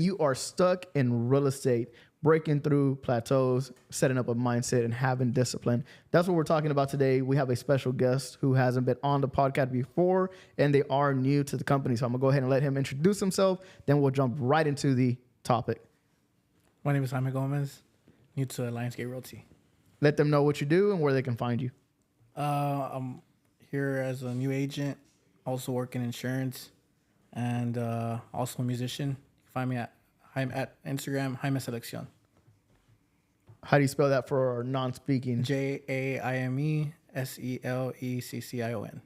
You are stuck in real estate, breaking through plateaus, setting up a mindset, and having discipline. That's what we're talking about today. We have a special guest who hasn't been on the podcast before, and they are new to the company. So I'm going to go ahead and let him introduce himself. Then we'll jump right into the topic. My name is Jaime Gomez, new to Lionsgate Realty. Let them know what you do and where they can find you. I'm here as a new agent, also work in insurance, and also a musician. Find me at Instagram, Jaime Seleccion. How do you spell that for our non-speaking? JAIME SELECCION.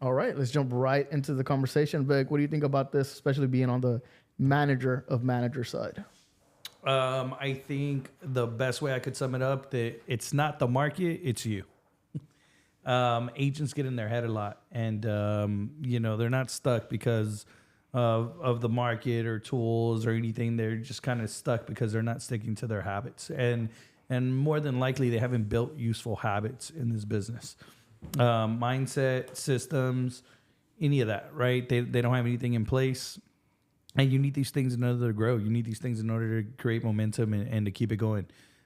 All right, let's jump right into the conversation. Vic, what do you think about this, especially being on the manager side? I think the best way I could sum it up, that it's not the market, it's you. Agents get in their head a lot, and they're not stuck because of the market or tools or anything. They're just kind of stuck because they're not sticking to their habits, and more than likely they haven't built useful habits in this business. Mindset, systems, any of that, right? They don't have anything in place. And you need these things in order to grow. You need these things in order to create momentum and to keep it going.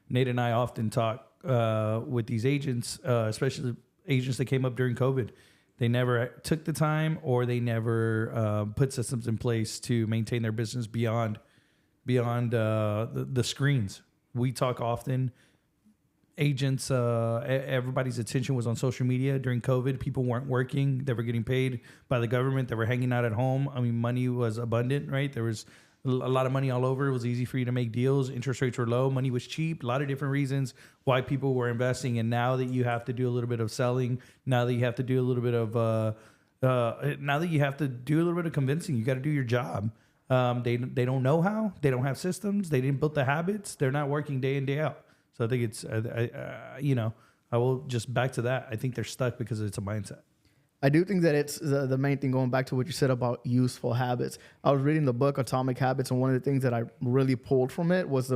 Nate and I often talk with these agents, especially agents that came up during COVID. They never took the time, or they never put systems in place to maintain their business beyond the screens. We talk often. Agents, everybody's attention was on social media during COVID. People weren't working. They were getting paid by the government. They were hanging out at home. I mean, money was abundant, right? There was a lot of money all over. It was easy for you to make deals. Interest rates were low. Money was cheap. A lot of different reasons why people were investing. And now that you have to do a little bit of selling, now that you have to do a little bit of convincing, you got to do your job. They don't know how. They don't have systems. They didn't build the habits. They're not working day in, day out. So I think it's, I will just back to that. I think they're stuck because it's a mindset. I do think that it's the main thing, going back to what you said about useful habits. I was reading the book Atomic Habits, and one of the things that I really pulled from it was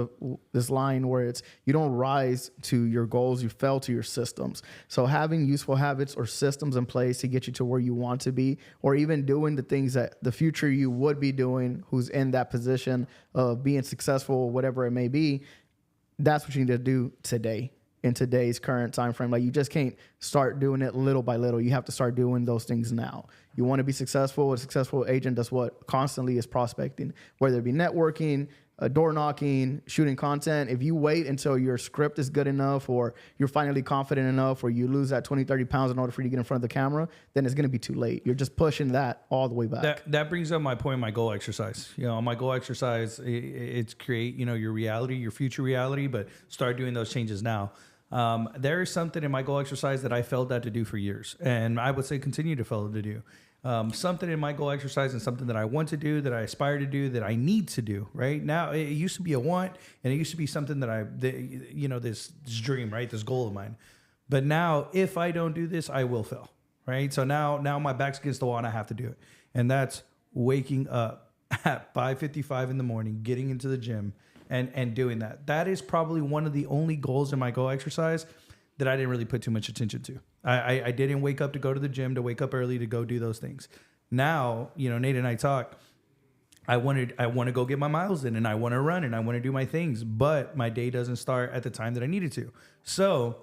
this line where it's, you don't rise to your goals, you fell to your systems. So having useful habits or systems in place to get you to where you want to be, or even doing the things that the future you would be doing, who's in that position of being successful, whatever it may be, that's what you need to do today, in today's current time frame. Like, you just can't start doing it little by little. You have to start doing those things now. You want to be successful. A successful agent does what? Constantly is prospecting, whether it be networking, door knocking, shooting content. If you wait until your script is good enough, or you're finally confident enough, or you lose that 20, 30 pounds in order for you to get in front of the camera, then it's going to be too late. You're just pushing that all the way back. That brings up my point, my goal exercise. My goal exercise, it's create, your reality, your future reality, but start doing those changes now. There is something in my goal exercise that I failed at to do for years, and I would say continue to fail to do. Something in my goal exercise and something that I want to do, that I aspire to do, that I need to do right now. It used to be a want, and it used to be something that this dream, right? This goal of mine. But now, if I don't do this, I will fail, right? So now my back's against the wall and I have to do it. And that's waking up at 5:55 in the morning, getting into the gym and doing that. That is probably one of the only goals in my goal exercise that I didn't really put too much attention to. I didn't wake up to go to the gym, to wake up early to go do those things. Now, Nate and I talk. I want to go get my miles in, and I want to run, and I want to do my things, but my day doesn't start at the time that I need it to. So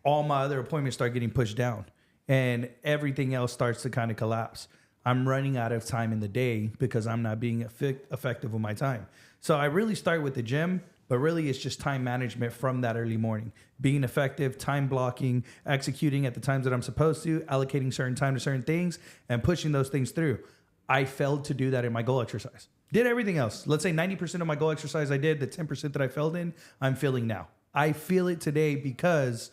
all my other appointments start getting pushed down, and everything else starts to kind of collapse. I'm running out of time in the day because I'm not being effective with my time. So I really start with the gym, but really it's just time management from that early morning. Being effective, time blocking, executing at the times that I'm supposed to, allocating certain time to certain things, and pushing those things through. I failed to do that in my goal exercise. Did everything else. Let's say 90% of my goal exercise I did, the 10% that I failed in, I'm feeling now. I feel it today because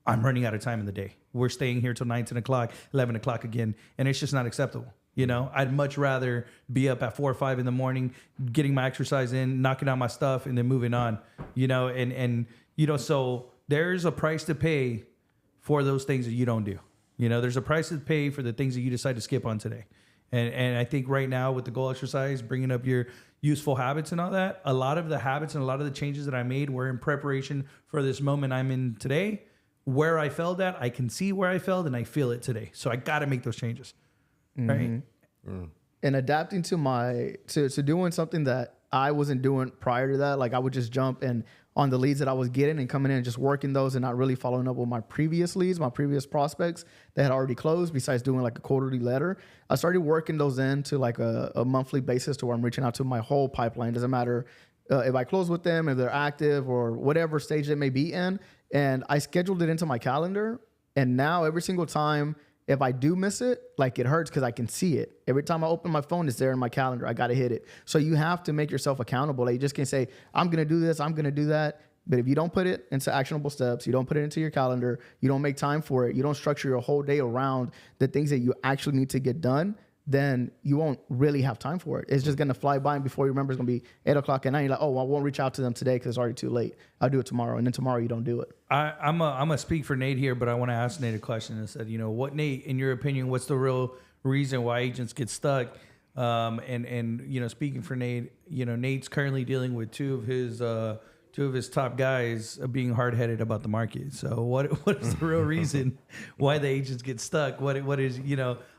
I'm running out of time in the day. We're staying here till 9, 10 o'clock, 11 o'clock again, and it's just not acceptable. I'd much rather be up at 4 or 5 in the morning, getting my exercise in, knocking out my stuff, and then moving on, so there's a price to pay for those things that you don't do. There's a price to pay for the things that you decide to skip on today. And I think right now with the goal exercise, bringing up your useful habits and all that, a lot of the habits and a lot of the changes that I made were in preparation for this moment I'm in today. Where I failed at, I can see where I failed, and I feel it today. So I got to make those changes. Mm-hmm. Right. and adapting to my to doing something that I wasn't doing prior to that. Like I would just jump and on the leads that I was getting and coming in and just working those and not really following up with my previous leads, my previous prospects that had already closed, besides doing like a quarterly letter. I started working those into like a monthly basis to where I'm reaching out to my whole pipeline. Doesn't matter if I close with them, if they're active or whatever stage they may be in. And I scheduled it into my calendar. And now every single time, if I do miss it, like it hurts because I can see it. Every time I open my phone, it's there in my calendar. I got to hit it. So you have to make yourself accountable. Like you just can't say, I'm going to do this, I'm going to do that. But if you don't put it into actionable steps, you don't put it into your calendar, you don't make time for it, you don't structure your whole day around the things that you actually need to get done, then you won't really have time for it. It's just going to fly by, and before you remember, it's going to be 8 o'clock at night. You're like, oh, I won't reach out to them today because it's already too late. I'll do it tomorrow. And then tomorrow you don't do it. I'm a speak for Nate here, but I want to ask Nate a question. And said, what, Nate, in your opinion, what's the real reason why agents get stuck? And speaking for Nate, Nate's currently dealing with two of his top guys being hard-headed about the market. So what is the real reason why the agents get stuck? What is,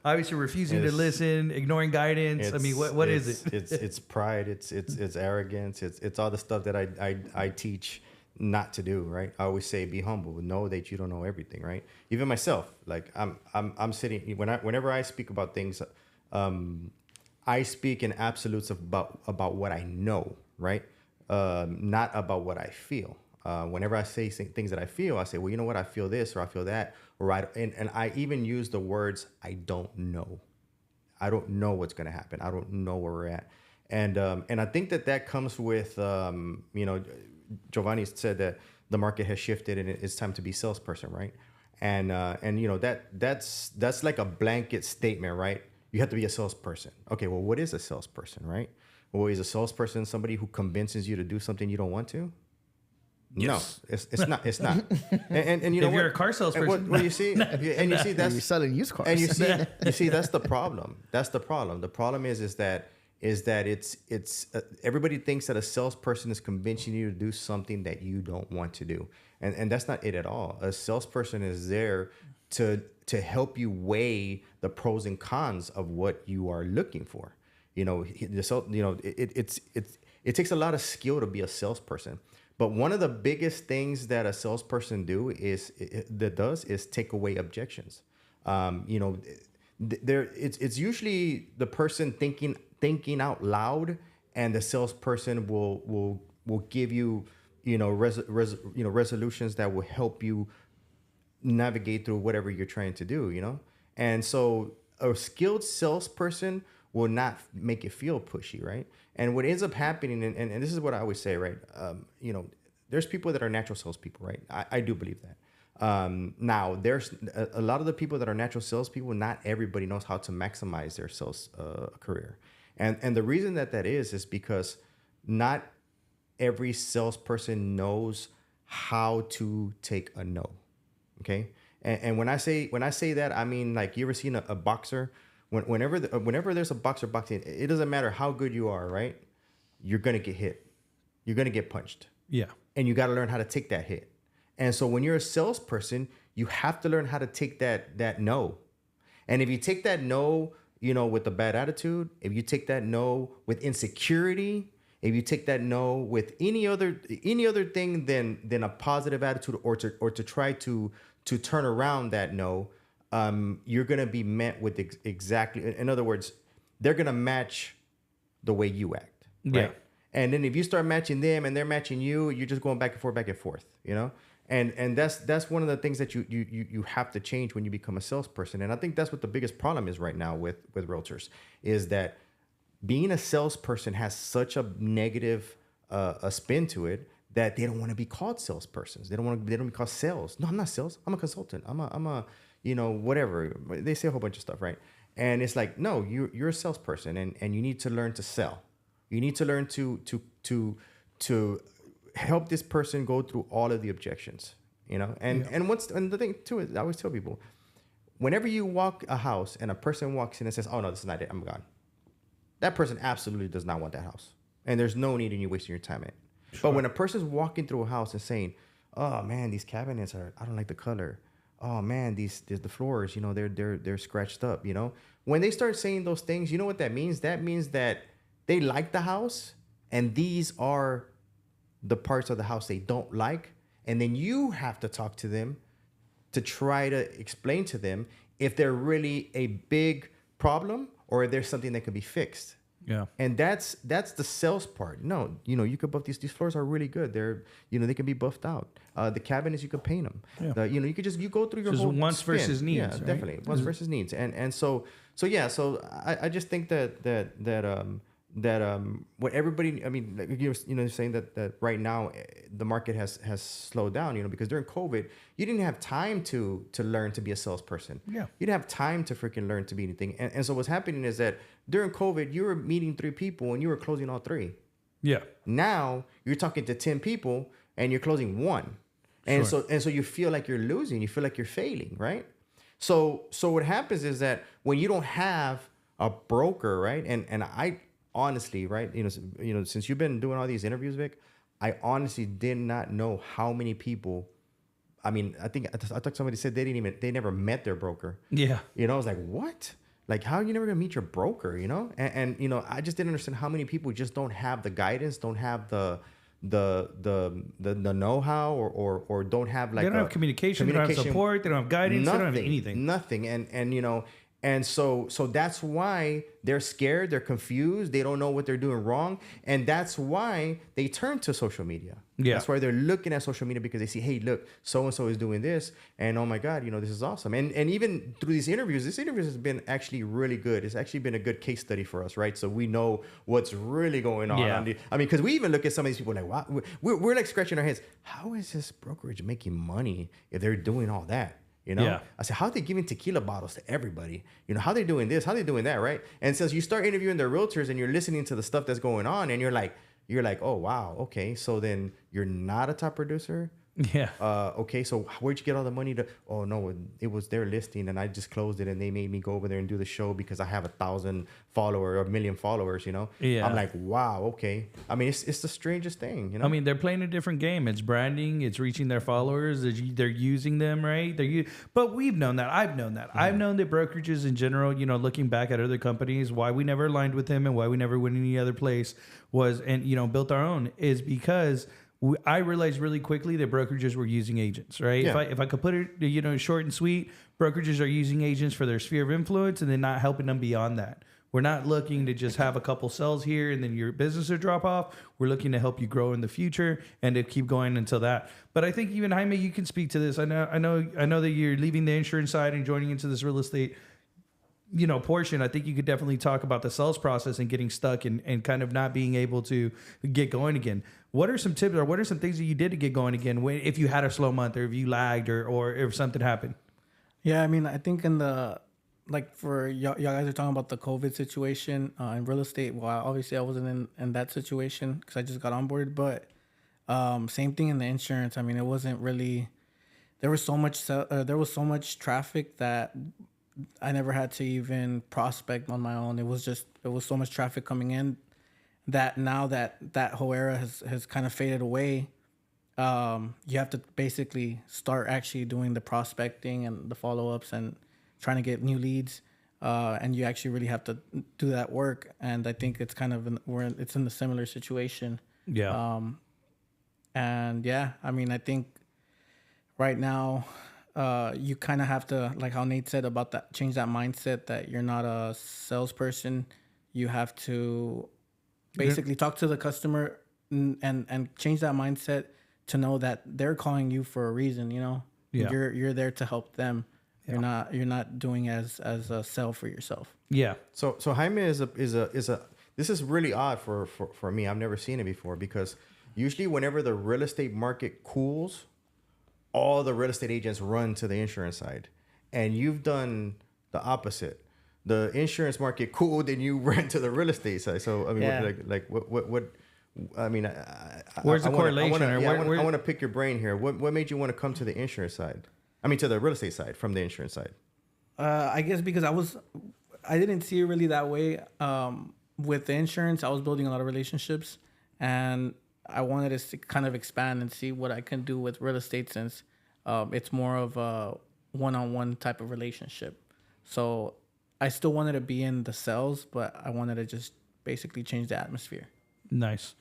obviously refusing to listen, ignoring guidance? I mean, what is it? It's pride. It's arrogance. It's all the stuff that I teach not to do, right? I always say, be humble, know that you don't know everything, right? Even myself, like I'm sitting, whenever I speak about things, I speak in absolutes about what I know, right? Not about what I feel. Whenever I say things that I feel, I say, well, you know what? I feel this or I feel that, or and I even use the words, I don't know. I don't know what's going to happen. I don't know where we're at. And I think that comes with, Giovanni said that the market has shifted and it's time to be salesperson, right? And that's like a blanket statement, right? You have to be a salesperson. Okay, well, what is a salesperson, right? Well, is a salesperson somebody who convinces you to do something you don't want to? Yes. No, it's not. It's not. And you know, if you're a car salesperson, what you see, that's you're selling used cars. And you see that's the problem. That's the problem. The problem is that it's everybody thinks that a salesperson is convincing you to do something that you don't want to do, and that's not it at all. A salesperson is there to help you weigh the pros and cons of what you are looking for. It takes a lot of skill to be a salesperson. But one of the biggest things that a salesperson is take away objections. It's usually the person thinking out loud, and the salesperson will give you resolutions that will help you navigate through whatever you're trying to do. And so a skilled salesperson will not make it feel pushy, right? And what ends up happening, and this is what I always say, right? There's people that are natural salespeople, right? I do believe that. Now, there's a lot of the people that are natural salespeople, not everybody knows how to maximize their sales career. And the reason that is because not every salesperson knows how to take a no, okay? And when I say that, I mean, like, you ever seen a boxer? Whenever there's a boxer boxing, it doesn't matter how good you are, right? You're gonna get hit. You're gonna get punched. Yeah. And you got to learn how to take that hit. And so when you're a salesperson, you have to learn how to take that no. And if you take that no, with a bad attitude, if you take that no with insecurity, if you take that no with any other thing than a positive attitude, or to try to turn around that no, you're going to be met with exactly, in other words, they're going to match the way you act. Right? Yeah. And then if you start matching them and they're matching you, you're just going back and forth, And that's one of the things that you have to change when you become a salesperson. And I think that's what the biggest problem is right now with realtors, is that being a salesperson has such a negative a spin to it that they don't want to be called salespersons. They don't want to be called sales. No, I'm not sales. I'm a consultant. I'm a whatever. They say a whole bunch of stuff, right? And it's like, no, you're a salesperson, and you need to learn to sell. You need to learn to help this person go through all of the objections, And the thing too is, I always tell people, whenever you walk a house and a person walks in and says, "Oh no, this is not it, I'm gone," that person absolutely does not want that house, and there's no need in you wasting your time in it. Sure. But when a person's walking through a house and saying, "Oh man, these cabinets I don't like the color. Oh man, the floors, they're scratched up," when they start saying those things, you know what that means? That means that they like the house, and these are the parts of the house they don't like. And then you have to talk to them to try to explain to them if they're really a big problem or if there's something that could be fixed. Yeah. And that's the sales part. No, you could buff these floors are really good. They're, they can be buffed out. The cabinets, you could paint them. Yeah. You could you go through your Just whole wants spin. versus needs, Yeah, right? definitely. Wants versus needs. And so I just think that what everybody, I mean, like you're saying that right now the market has slowed down, because during COVID you didn't have time to learn to be a salesperson. Yeah. You didn't have time to freaking learn to be anything. And so what's happening is that during COVID you were meeting 3 people and you were closing all 3. Yeah. Now you're talking to 10 people and you're closing 1. And Sure. so you feel like you're losing, you feel like you're failing, right? So what happens is that when you don't have a broker, right? And I honestly, right, since you've been doing all these interviews, Vic, I honestly did not know how many people. I mean, I thought somebody said they never met their broker. Yeah. I was like, what? Like, how are you never gonna meet your broker? And I just didn't understand how many people just don't have the guidance, don't have the know-how, or don't have like They don't have communication, they don't have support, they don't have guidance, they don't have anything. Nothing. And so that's why they're scared, they're confused, they don't know what they're doing wrong, and that's why they turn to social media. Yeah. That's why they're looking at social media, because they see, hey, look, so and so is doing this, and oh my God, this is awesome. And even through these interviews, this interview has been actually really good. It's actually been a good case study for us, right? So we know what's really going on. Yeah. I mean, because we even look at some of these people like, wow, we're like scratching our heads. How is this brokerage making money if they're doing all that? Yeah. I said, how are they giving tequila bottles to everybody? How they doing this? How they doing that? Right. And so you start interviewing the realtors and you're listening to the stuff that's going on, and you're like, oh, wow. Okay. So then you're not a top producer. Yeah. Okay. So where'd you get all the money to? Oh no, it was their listing, and I just closed it, and they made me go over there and do the show because I have 1,000 followers or 1 million followers. Yeah. I'm like, wow. Okay. I mean, it's the strangest thing. I mean, they're playing a different game. It's branding. It's reaching their followers. They're using them, right? But we've known that. I've known that. I've known that brokerages in general, looking back at other companies, why we never aligned with them and why we never went any other place built our own is because I realized really quickly that brokerages were using agents, right? Yeah. If I could put it, short and sweet, brokerages are using agents for their sphere of influence and then not helping them beyond that. We're not looking to just have a couple sales here and then your business will drop off. We're looking to help you grow in the future and to keep going until that. But I think even Jaime, you can speak to this. I know that you're leaving the insurance side and joining into this real estate portion. I think you could definitely talk about the sales process and getting stuck and kind of not being able to get going again. What are some tips or what are some things that you did to get going again if you had a slow month or if you lagged or if something happened? Yeah, I mean, I think for y'all guys are talking about the COVID situation in real estate. Well, obviously I wasn't in that situation because I just got onboarded, but same thing in the insurance. I mean, it wasn't really, there was so much traffic that I never had to even prospect on my own. It was so much traffic coming in that now that whole era has kind of faded away. You have to basically start actually doing the prospecting and the follow-ups and trying to get new leads. And you actually really have to do that work. And I think it's kind of it's in the similar situation. Yeah. And yeah, I mean, I think right now, you kind of have to, like how Nate said about that, change that mindset that you're not a salesperson. You have to basically talk to the customer and change that mindset to know that they're calling you for a reason. Yeah. You're there to help them. Yeah. You're not doing as a sell for yourself. Yeah. So Jaime is a this is really odd for me. I've never seen it before, because usually whenever the real estate market cools, all the real estate agents run to the insurance side, and you've done the opposite. The insurance market cooled, and you ran to the real estate side. So I mean, Yeah. what? I mean, Where's the correlation? I want to pick your brain here. What made you want to come to the insurance side? I mean, to the real estate side from the insurance side. I guess because I didn't see it really that way. With the insurance, I was building a lot of relationships, and I wanted to kind of expand and see what I can do with real estate, since it's more of a one-on-one type of relationship. So I still wanted to be in the sales, but I wanted to just basically change the atmosphere. Nice.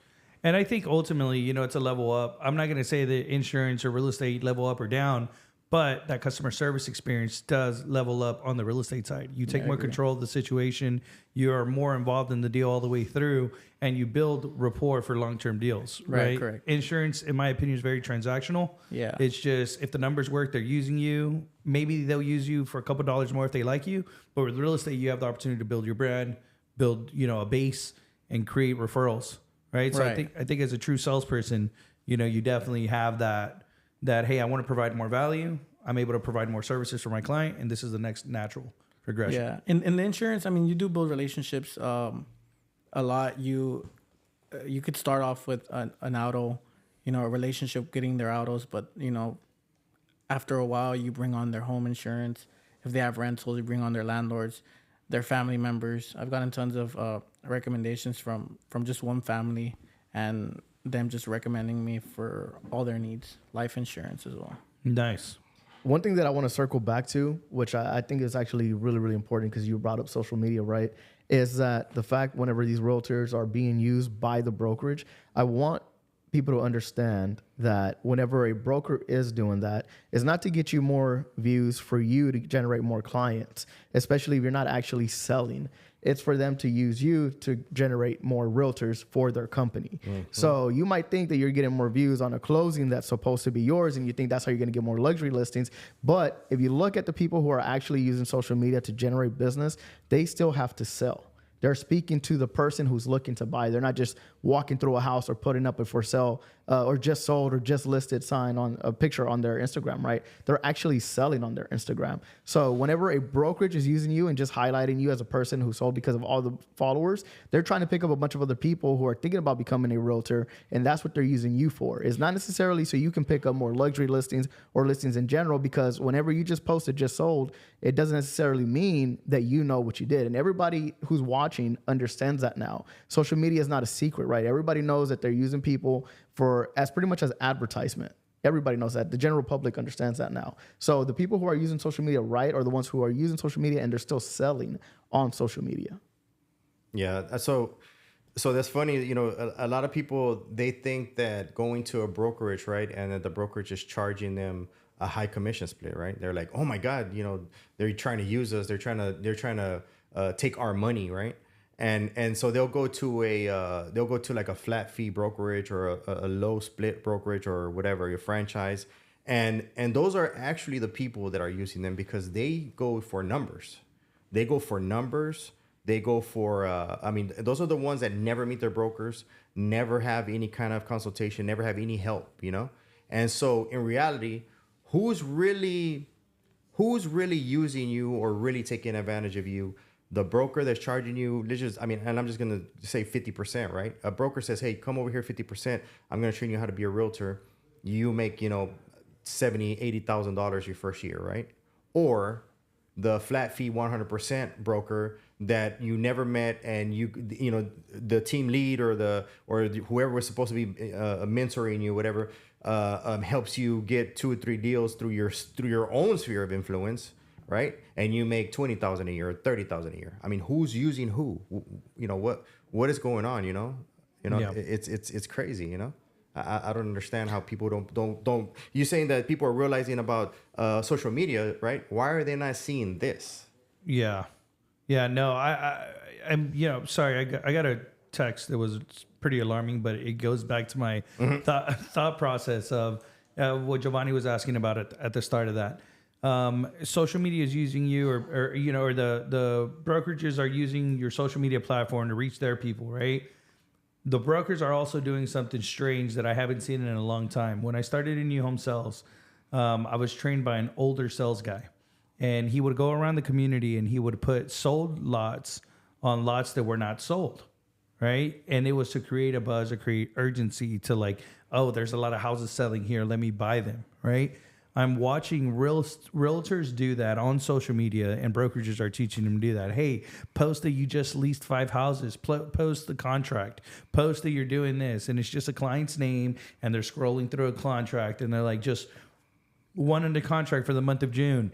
And I think ultimately, you know, it's a level up. I'm not going to say that insurance or real estate level up or down, but that customer service experience does level up on the real estate side. You take I more agree. control of the situation. You are more involved in the deal all the way through, and you build rapport for long-term deals. Right. Correct. Insurance, in my opinion, is very transactional. Yeah. It's just if the numbers work, they're using you. Maybe they'll use you for a couple dollars more if they like you. But with real estate, you have the opportunity to build your brand, build, you know, a base, and create referrals. Right. So Right. I think as a true salesperson, you know, you definitely have that hey, I want to provide more value. I'm able to provide more services for my client, and this is the next natural progression. Yeah. In the insurance, I mean, you do build relationships a lot. You could start off with an auto, you know, a relationship getting their autos, but you know, after a while, you bring on their home insurance. If they have rentals, you bring on their landlords, their family members. I've gotten tons of recommendations from just one family, and them just recommending me for all their needs, life insurance as well. Nice. One thing that I want to circle back to, which I think is actually really, really important because you brought up social media, right? Is that the fact whenever these realtors are being used by the brokerage, I want people to understand that whenever a broker is doing that, it's not to get you more views for you to generate more clients, especially if you're not actually selling. It's for them to use you to generate more realtors for their company. Mm-hmm. So you might think that you're getting more views on a closing that's supposed to be yours, and you think that's how you're going to get more luxury listings. But if you look at the people who are actually using social media to generate business, they still have to sell. They're speaking to the person who's looking to buy. They're not just walking through a house or putting up a for sale or just sold or just listed sign on a picture on their Instagram, right? They're actually selling on their Instagram. So whenever a brokerage is using you and just highlighting you as a person who sold because of all the followers, they're trying to pick up a bunch of other people who are thinking about becoming a realtor, and that's what they're using you for. It's not necessarily so you can pick up more luxury listings or listings in general, because whenever you just posted just sold, it doesn't necessarily mean that you know what you did. And everybody who's watching understands that now. Social media is not a secret, right? Everybody knows that they're using people for as pretty much as advertisement. Everybody knows that. The general public understands that now. So the people who are using social media right are the ones who are using social media and they're still selling on social media. Yeah. So that's funny. You know, a lot of people, they think that going to a brokerage, right, and that the brokerage is charging them a high commission split, right? They're like, oh my God, you know, they're trying to use us. They're trying to take our money, right? And so they'll go to like a flat fee brokerage or a low split brokerage or whatever, your franchise. And those are actually the people that are using them because they go for numbers. They go for numbers. They go for, those are the ones that never meet their brokers, never have any kind of consultation, never have any help, you know? And so in reality, who's really using you or really taking advantage of you? The broker that's charging you, and I'm just going to say 50%, right? A broker says, hey, come over here 50%. I'm going to train you how to be a realtor. You make, you know, $70,000, $80,000 your first year, right? Or the flat fee 100% broker that you never met, and you know the team lead or whoever was supposed to be mentoring you, whatever, helps you get 2 or 3 deals through your own sphere of influence, right? And you make $20,000 a year or $30,000 a year. I mean, who's using who? You know what is going on? You know, yeah. It's crazy. You know, I don't understand how people don't. You're saying that people are realizing about social media, right? Why are they not seeing this? Yeah. No, I'm. You know, sorry. I got a text that was pretty alarming, but it goes back to my thought process of what Giovanni was asking about at the start of that. Social media is using you, or you know, or the brokerages are using your social media platform to reach their people, right? The brokers are also doing something strange that I haven't seen in a long time. When I started in new home sales, I was trained by an older sales guy, and he would go around the community and he would put sold lots on lots that were not sold, right? And it was to create a buzz, to create urgency, to like, oh, there's a lot of houses selling here, let me buy them, right? I'm watching realtors do that on social media, and brokerages are teaching them to do that. Hey, post that you just leased 5 houses, post the contract, post that you're doing this, and it's just a client's name, and they're scrolling through a contract, and they're like just one under contract for the month of June,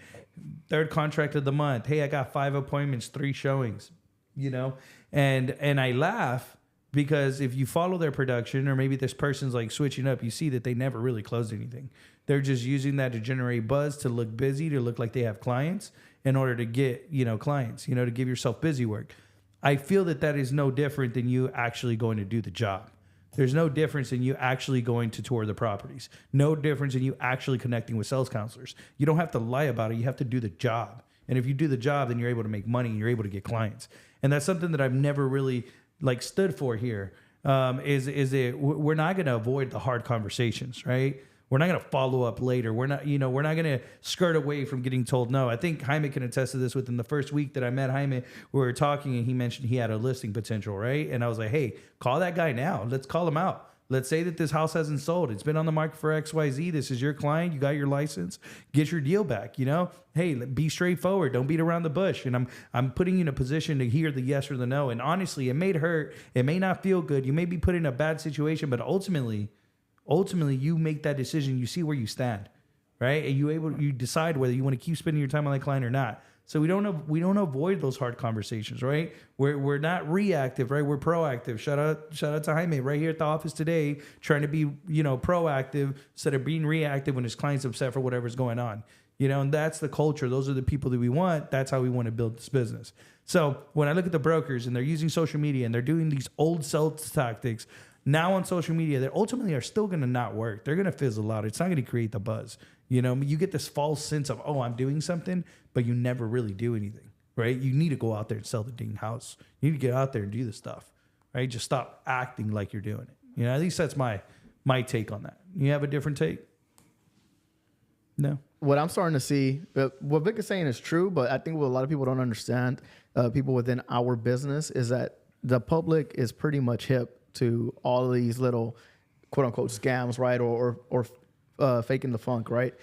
third contract of the month. Hey, I got 5 appointments, 3 showings, you know? And I laugh because if you follow their production, or maybe this person's like switching up, you see that they never really closed anything. They're just using that to generate buzz, to look busy, to look like they have clients in order to get, you know, clients, you know, to give yourself busy work. I feel that that is no different than you actually going to do the job. There's no difference in you actually going to tour the properties. No difference in you actually connecting with sales counselors. You don't have to lie about it. You have to do the job. And if you do the job, then you're able to make money and you're able to get clients. And that's something that I've never really like stood for here. Is we're not going to avoid the hard conversations, right? We're not going to follow up later. We're not going to skirt away from getting told no. I think Jaime can attest to this. Within the first week that I met Jaime, we were talking and he mentioned he had a listing potential, right? And I was like, hey, call that guy now. Let's call him out. Let's say that this house hasn't sold. It's been on the market for XYZ. This is your client. You got your license. Get your deal back, you know? Hey, be straightforward. Don't beat around the bush. And I'm putting you in a position to hear the yes or the no. And honestly, it may hurt. It may not feel good. You may be put in a bad situation, but ultimately you make that decision. You see where you stand, right? And you decide whether you want to keep spending your time on that client or not. So we don't avoid those hard conversations, right? We're not reactive, right? We're proactive. Shout out to Jaime right here at the office today, trying to be, you know, proactive instead of being reactive when his client's upset for whatever's going on. You know, and that's the culture. Those are the people that we want. That's how we want to build this business. So when I look at the brokers and they're using social media and they're doing these old sales tactics now on social media that ultimately are still going to not work. They're going to fizzle out. It's not going to create the buzz. You know, you get this false sense of, oh, I'm doing something, but you never really do anything, right? You need to go out there and sell the dang house. You need to get out there and do the stuff, right? Just stop acting like you're doing it. You know, at least that's my take on that. You have a different take? No. What I'm starting to see, what Vic is saying is true, but I think what a lot of people don't understand, people within our business, is that the public is pretty much hip to all of these little quote unquote scams, right? Or faking the funk, right?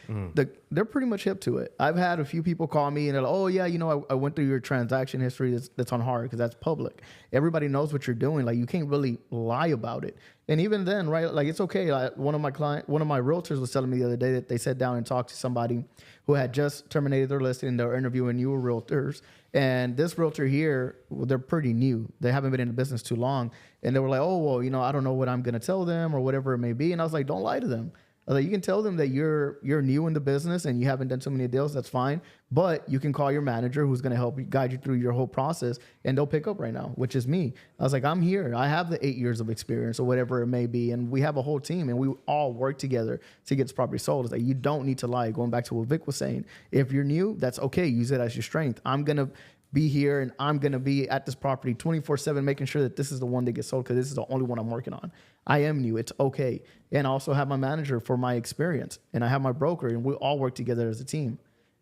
They're pretty much hip to it. I've had a few people call me and they're like, oh yeah, you know, I went through your transaction history that's on hard because that's public. Everybody knows what you're doing. Like you can't really lie about it. And even then, right? Like it's okay. Like one of my realtors was telling me the other day that they sat down and talked to somebody who had just terminated their listing and they were interviewing newer realtors. And this realtor here, well, they're pretty new. They haven't been in the business too long. And they were like, oh, well, you know, I don't know what I'm going to tell them or whatever it may be. And I was like, don't lie to them. I was like, you can tell them that you're new in the business and you haven't done so many deals. That's fine. But you can call your manager who's going to help you guide you through your whole process and they'll pick up right now, which is me. I was like, I'm here. I have the 8 years of experience or whatever it may be. And we have a whole team and we all work together to get this property sold. It's like, you don't need to lie. Going back to what Vic was saying, if you're new, that's okay. Use it as your strength. I'm going to be here and I'm going to be at this property 24/7, making sure that this is the one that gets sold because this is the only one I'm working on. I am new. It's okay. And I also have my manager for my experience and I have my broker and we all work together as a team.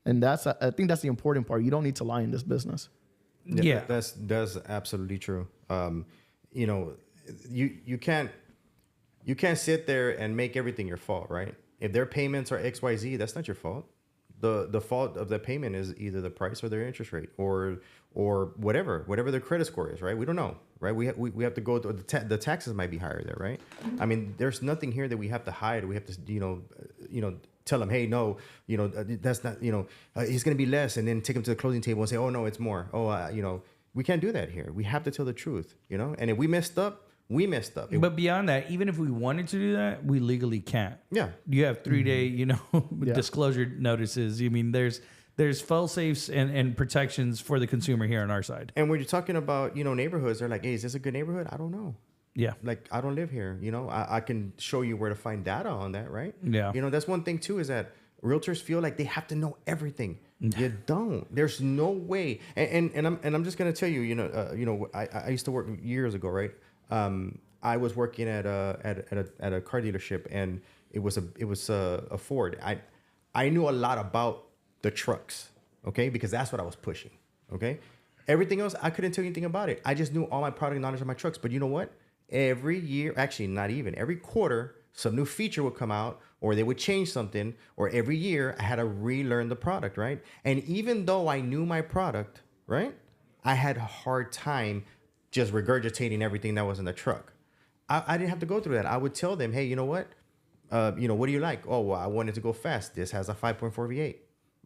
And I think that's the important part. You don't need to lie in this business. Yeah. That's absolutely true. You know, you can't sit there and make everything your fault, right? If their payments are XYZ, that's not your fault. The fault of the payment is either the price or their interest rate or whatever their credit score is, right? We don't know, right? We have to go to the taxes might be higher there, right? I mean, there's nothing here that we have to hide. We have to, you know, tell them, hey, no, you know, that's not, you know, it's going to be less, and then take them to the closing table and say, oh no, it's more. Oh, you know, we can't do that here. We have to tell the truth, you know. And if we messed up, we messed up. But beyond that, even if we wanted to do that, we legally can't. Yeah. You have 3-day, you know, disclosure notices. I mean, there's fail safes and protections for the consumer here on our side. And when you're talking about, you know, neighborhoods, they're like, hey, is this a good neighborhood? I don't know. Yeah. Like, I don't live here. You know, I can show you where to find data on that, right? Yeah. You know, that's one thing too, is that realtors feel like they have to know everything. You don't. There's no way. And I'm just gonna tell you, you know, I used to work years ago, right? I was working at a car dealership, and it was a Ford. I knew a lot about the trucks, okay, because that's what I was pushing, okay. Everything else, I couldn't tell you anything about it. I just knew all my product knowledge of my trucks. But you know what? Every year, actually, not even every quarter, some new feature would come out, or they would change something, or every year I had to relearn the product, right? And even though I knew my product, right, I had a hard time just regurgitating everything that was in the truck. I didn't have to go through that. I would tell them, hey, you know what? what do you like? Oh, well, I want it to go fast. This has a 5.4 V8.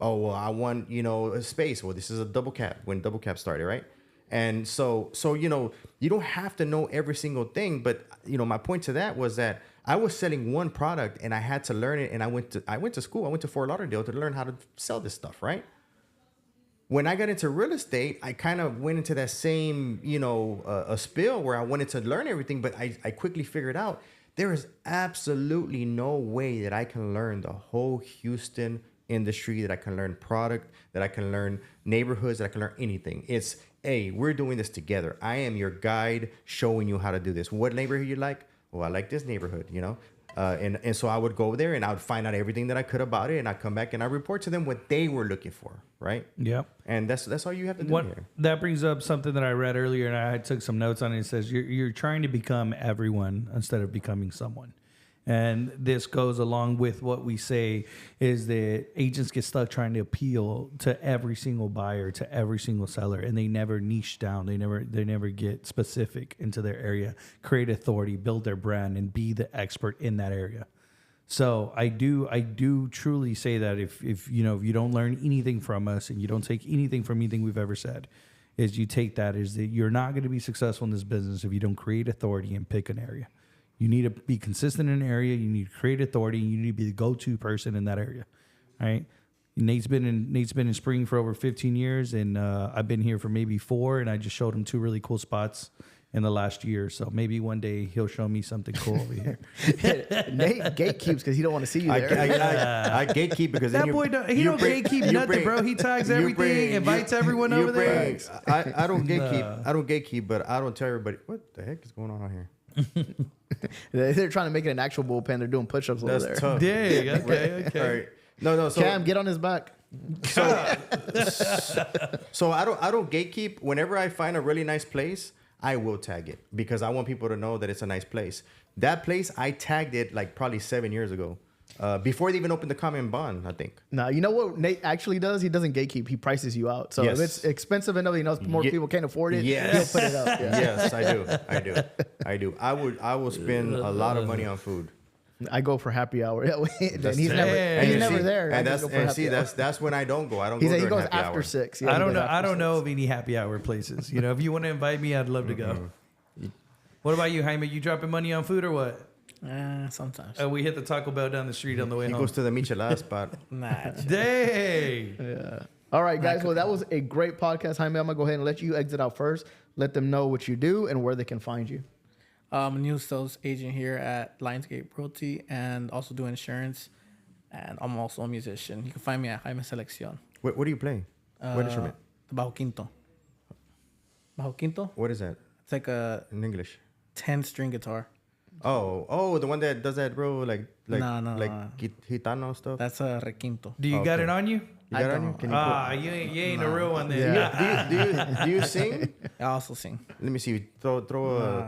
Oh, well, I want, a space. Well, this is a double cab when double cab started, right? And so, you don't have to know every single thing. But, my point to that was that I was selling one product and I had to learn it. And I went to school. I went to Fort Lauderdale to learn how to sell this stuff, right? When I got into real estate, I kind of went into that same, a spill where I wanted to learn everything. But I quickly figured out there is absolutely no way that I can learn the whole Houston industry, that I can learn product, that I can learn neighborhoods, that I can learn anything. It's, hey, we're doing this together. I am your guide showing you how to do this. What neighborhood you like? Well, I like this neighborhood, and so I would go there and I would find out everything that I could about it, and I'd come back and I report to them what they were looking for, right? Yep. And that's all you have to do here. That brings up something that I read earlier, and I took some notes on it. It says you're trying to become everyone instead of becoming someone. And this goes along with what we say is that agents get stuck trying to appeal to every single buyer, to every single seller, and they never niche down. They never get specific into their area, create authority, build their brand, and be the expert in that area. So I do truly say that if you don't learn anything from us and you don't take anything from anything we've ever said, is you take that is that you're not going to be successful in this business if you don't create authority and pick an area. You need to be consistent in an area. You need to create authority. You need to be the go-to person in that area, right? Nate's been in Spring for over 15 years, and I've been here for maybe 4, and I just showed him 2 really cool spots in the last year. So maybe one day he'll show me something cool over here. Nate gatekeeps because he don't want to see you there. I gatekeep because That boy don't gatekeep nothing, bro. He tags everything, invites everyone over there. I don't gatekeep. I don't gatekeep, but I don't tell everybody what the heck is going on out here. They're trying to make it an actual bullpen. They're doing push-ups over there. That's tough. Dang, okay. All right. No. So, Cam, get on his back. so I don't gatekeep. Whenever I find a really nice place, I will tag it because I want people to know that it's a nice place. That place, I tagged it like probably 7 years ago. Before they even opened the common bond, I think. No, you know what Nate actually does? He doesn't gatekeep. He prices you out. So Yes. if it's expensive enough, he knows more people can't afford it. Yes. He'll put it up. Yeah. Yes, I do. I will spend a lot of money on food. I go for happy hour. He's Dang. never there. And I go for happy hour. that's when I don't go. I don't He go said he during goes happy after hour. 6. I don't know of any happy hour places. If you want to invite me, I'd love to go. What about you, Jaime? You dropping money on food or what? Sometimes. We hit the Taco Bell down the street on the way He home. goes to the Michelada spot. Nah. Dang. Yeah. All right, guys. Well, that was a great podcast. Jaime, I'm going to go ahead and let you exit out first. Let them know what you do and where they can find you. I'm a new sales agent here at Lionsgate Realty and also do insurance. And I'm also a musician. You can find me at Jaime Selección. What do you play? What instrument? The Bajo Quinto. Bajo Quinto? What is that It's like a in English? 10-string guitar. Oh, the one that does that, bro. Like No. Gitano stuff. That's a requinto. Do you got it on you? You got it on you? Can you You ain't a real one then. Yeah. do you sing? I also sing. Let me see. Throw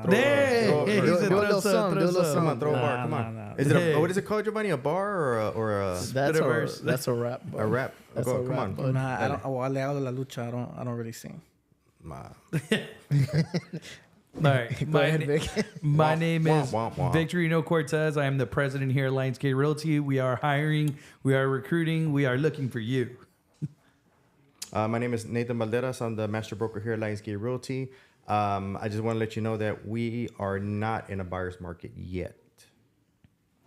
Hey, he Do a said little throw song. Do a little some. Come on, song. throw a bar. Nah, Come nah, on. nah. Is it Hey. what is it called, Giovanni? A bar or a That's a rap. a rap? That's Go, a come rap, on. bud. Nah, I don't. Oh, le hago la lucha. I don't really sing. Nah. All right. Go ahead, Vic. My name is Wah, wah, wah. Victorino Cortez. I am the president here at Lionsgate Realty. We are hiring. We are recruiting. We are looking for you. My name is Nathan Valderas. I'm the master broker here at Lionsgate Realty. I just want to let you know that we are not in a buyer's market yet.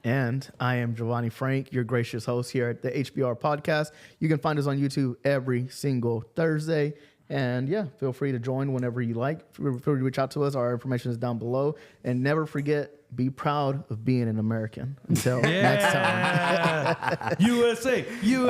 And I am Giovanni Frank, your gracious host here at the HBR podcast. You can find us on YouTube every single Thursday. And yeah, feel free to join whenever you like. Feel free to reach out to us. Our information is down below. And never forget, be proud of being an American. Until next time. USA.